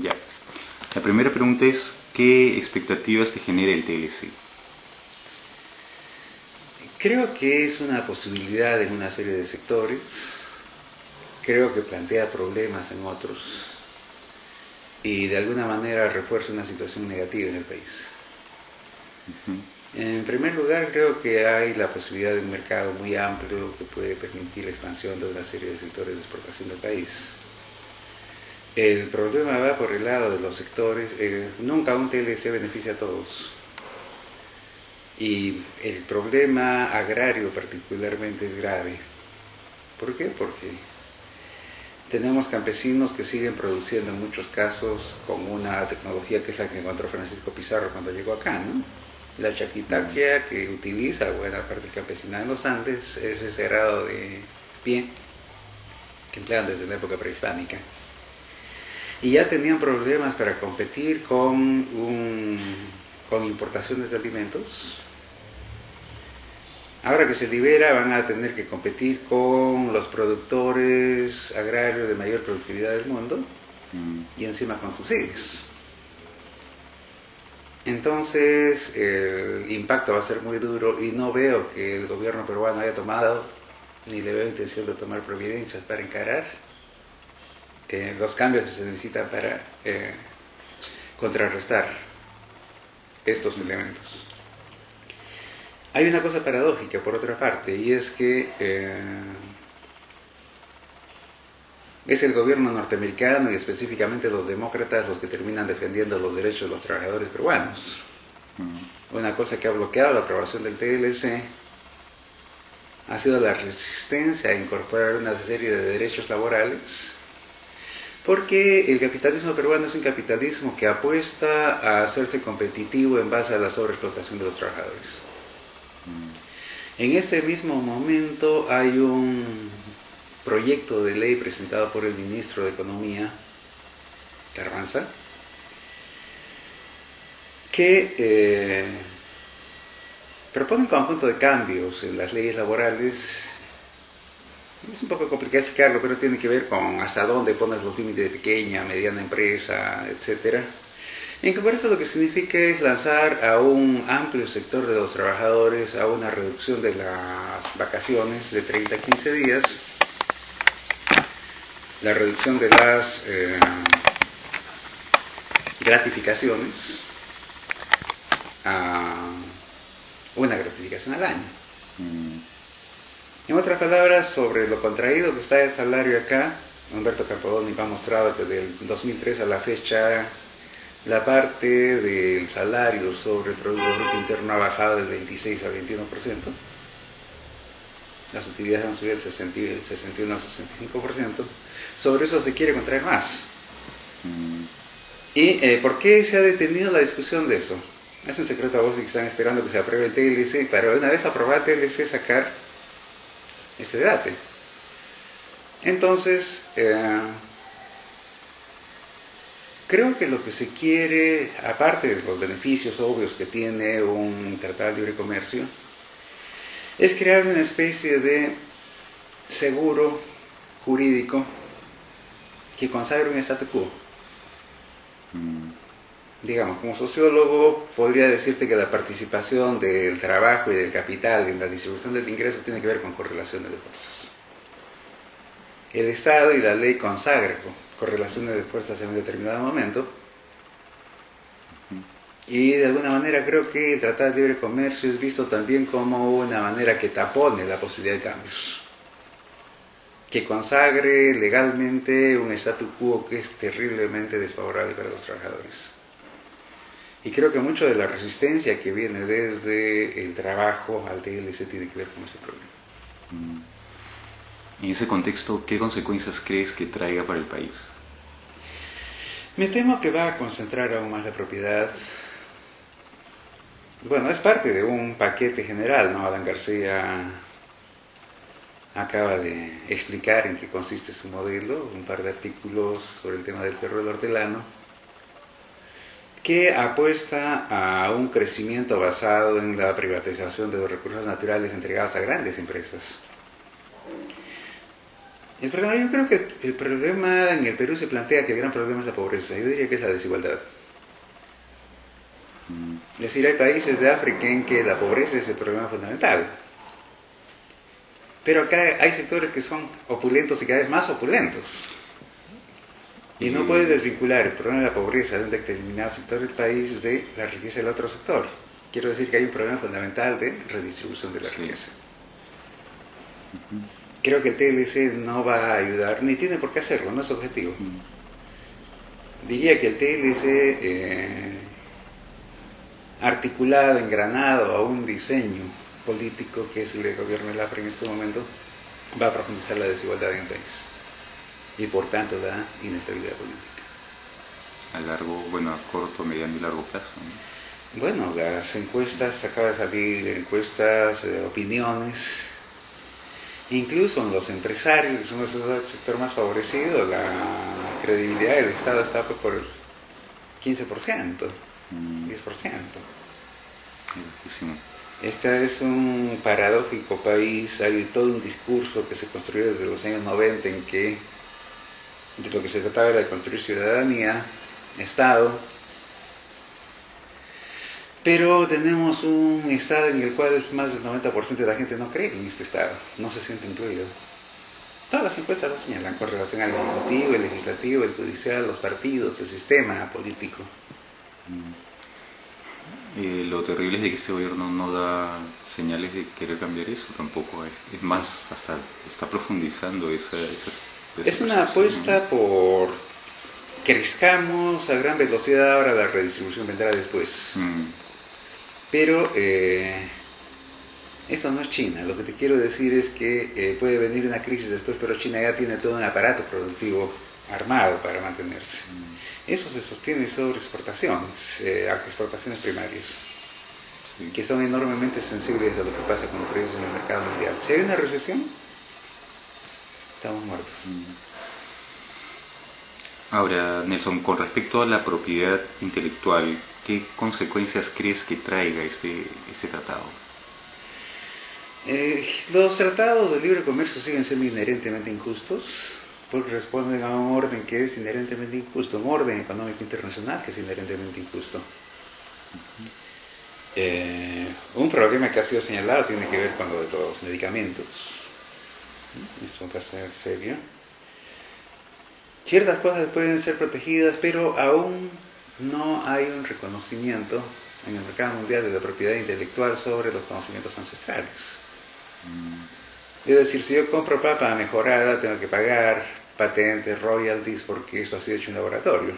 Ya. La primera pregunta es, ¿qué expectativas te genera el TLC? Creo que es una posibilidad en una serie de sectores, creo que plantea problemas en otros y de alguna manera refuerza una situación negativa en el país. En primer lugar, creo que hay la posibilidad de un mercado muy amplio que puede permitir la expansión de una serie de sectores de exportación del país. El problema va por el lado de los sectores, nunca un TLC beneficia a todos. Y el problema agrario particularmente es grave. ¿Por qué? Porque tenemos campesinos que siguen produciendo en muchos casos con una tecnología que es la que encontró Francisco Pizarro cuando llegó acá, ¿no? La chaquitaquia que utiliza buena parte del campesinado en los Andes es ese arado de pie que emplean desde la época prehispánica. Y ya tenían problemas para competir con importaciones de alimentos. Ahora que se libera van a tener que competir con los productores agrarios de mayor productividad del mundo y encima con subsidios. Entonces el impacto va a ser muy duro y no veo que el gobierno peruano haya tomado, ni le veo intención de tomar providencias para encarar los cambios que se necesitan para contrarrestar estos elementos. Hay una cosa paradójica, por otra parte, y es que es el gobierno norteamericano y específicamente los demócratas los que terminan defendiendo los derechos de los trabajadores peruanos. Una cosa que ha bloqueado la aprobación del TLC ha sido la resistencia a incorporar una serie de derechos laborales, porque el capitalismo peruano es un capitalismo que apuesta a hacerse competitivo en base a la sobreexplotación de los trabajadores. En este mismo momento hay un proyecto de ley presentado por el ministro de Economía, Carranza, que propone un conjunto de cambios en las leyes laborales. Es un poco complicado explicarlo, pero tiene que ver con hasta dónde pones los límites de pequeña, mediana empresa, etc. En concreto lo que significa es lanzar a un amplio sector de los trabajadores a una reducción de las vacaciones de 30 a 15 días, la reducción de las gratificaciones a una gratificación al año. En otras palabras, sobre lo contraído que está el salario acá, Humberto Campodónico ha mostrado que del 2003 a la fecha la parte del salario sobre el Producto Bruto Interno ha bajado del 26 al 21%. Las utilidades han subido del 61 al 65%. Sobre eso se quiere contraer más. ¿Y por qué se ha detenido la discusión de eso? Es un secreto a voces que están esperando que se apruebe el TLC, para una vez aprobado el TLC sacar este debate. Entonces, creo que lo que se quiere, aparte de los beneficios obvios que tiene un tratado de libre comercio, es crear una especie de seguro jurídico que consagre un statu quo. Digamos, como sociólogo podría decirte que la participación del trabajo y del capital en la distribución del ingreso tiene que ver con correlaciones de fuerzas. El Estado y la ley consagran correlaciones de fuerzas en un determinado momento, y de alguna manera creo que el Tratado de Libre Comercio es visto también como una manera que tapone la posibilidad de cambios, que consagre legalmente un statu quo que es terriblemente desfavorable para los trabajadores. Y creo que mucho de la resistencia que viene desde el trabajo al TLC tiene que ver con este problema. En ese contexto, ¿qué consecuencias crees que traiga para el país? Me temo que va a concentrar aún más la propiedad. Bueno, es parte de un paquete general, ¿no? Alan García acaba de explicar en qué consiste su modelo, un par de artículos sobre el tema del perro del hortelano, que apuesta a un crecimiento basado en la privatización de los recursos naturales entregados a grandes empresas. El problema, yo creo que el problema en el Perú se plantea que el gran problema es la pobreza. Yo diría que es la desigualdad. Es decir, hay países de África en que la pobreza es el problema fundamental. Pero acá hay sectores que son opulentos y cada vez más opulentos. Y no puedes desvincular el problema de la pobreza de un determinado sector del país de la riqueza del otro sector. Quiero decir que hay un problema fundamental de redistribución de la riqueza. Creo que el TLC no va a ayudar, ni tiene por qué hacerlo, no es objetivo. Diría que el TLC, articulado, engranado a un diseño político que es el del gobierno del APRA en este momento, va a profundizar la desigualdad en el país y por tanto la inestabilidad política. A largo, bueno, a corto, mediano y largo plazo, ¿no? Bueno, las encuestas, acaba de salir encuestas, opiniones, incluso en los empresarios, que son el sector más favorecido, la credibilidad del Estado está pues por el 15%, 10%. Muchísimo. Este es un paradójico país, hay todo un discurso que se construyó desde los años 90 en que de lo que se trataba era de construir ciudadanía, Estado, pero tenemos un Estado en el cual más del 90% de la gente no cree en este Estado, no se siente incluido. Todas las encuestas lo señalan con relación al Ejecutivo, el Legislativo, el Judicial, los partidos, el sistema político. Lo terrible es de que este gobierno no da señales de querer cambiar eso tampoco. Es más, hasta está profundizando esas Es una apuesta, ¿no?, por crezcamos a gran velocidad, ahora la redistribución vendrá después. Pero esto no es China. Lo que te quiero decir es que puede venir una crisis después, pero China ya tiene todo un aparato productivo armado para mantenerse. Eso se sostiene sobre exportaciones, exportaciones primarias, que son enormemente sensibles a lo que pasa con los precios en el mercado mundial. Si hay una recesión, estamos muertos. Ahora, Nelson, con respecto a la propiedad intelectual, ¿qué consecuencias crees que traiga este tratado? Los tratados de libre comercio siguen siendo inherentemente injustos, porque responden a un orden que es inherentemente injusto, un orden económico internacional que es inherentemente injusto. Un problema que ha sido señalado tiene que ver con lo de los medicamentos. Esto va a ser serio. Ciertas cosas pueden ser protegidas, pero aún no hay un reconocimiento en el mercado mundial de la propiedad intelectual sobre los conocimientos ancestrales. Es decir, si yo compro papa mejorada, tengo que pagar patentes, royalties, porque esto ha sido hecho en un laboratorio.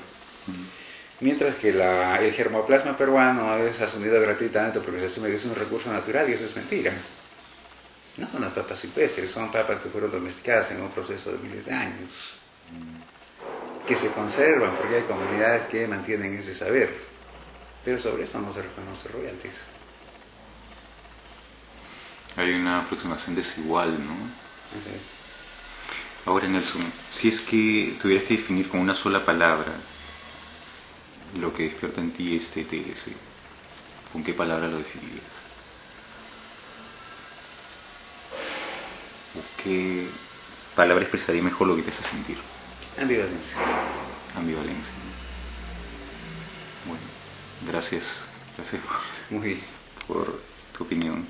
Mientras que el germoplasma peruano es asumido gratuitamente porque se asume que es un recurso natural, y eso es mentira. No son las papas silvestres, son papas que fueron domesticadas en un proceso de miles de años, que se conservan porque hay comunidades que mantienen ese saber, pero sobre eso no se reconoce royalties. Hay una aproximación desigual, ¿no? Así es. Ahora, Nelson, si es que tuvieras que definir con una sola palabra lo que despierta en ti este TLC, ¿con qué palabra lo definirías? ¿O qué palabra expresaría mejor lo que te hace sentir? Ambivalencia. Ambivalencia. Bueno, gracias Muy bien. por tu opinión.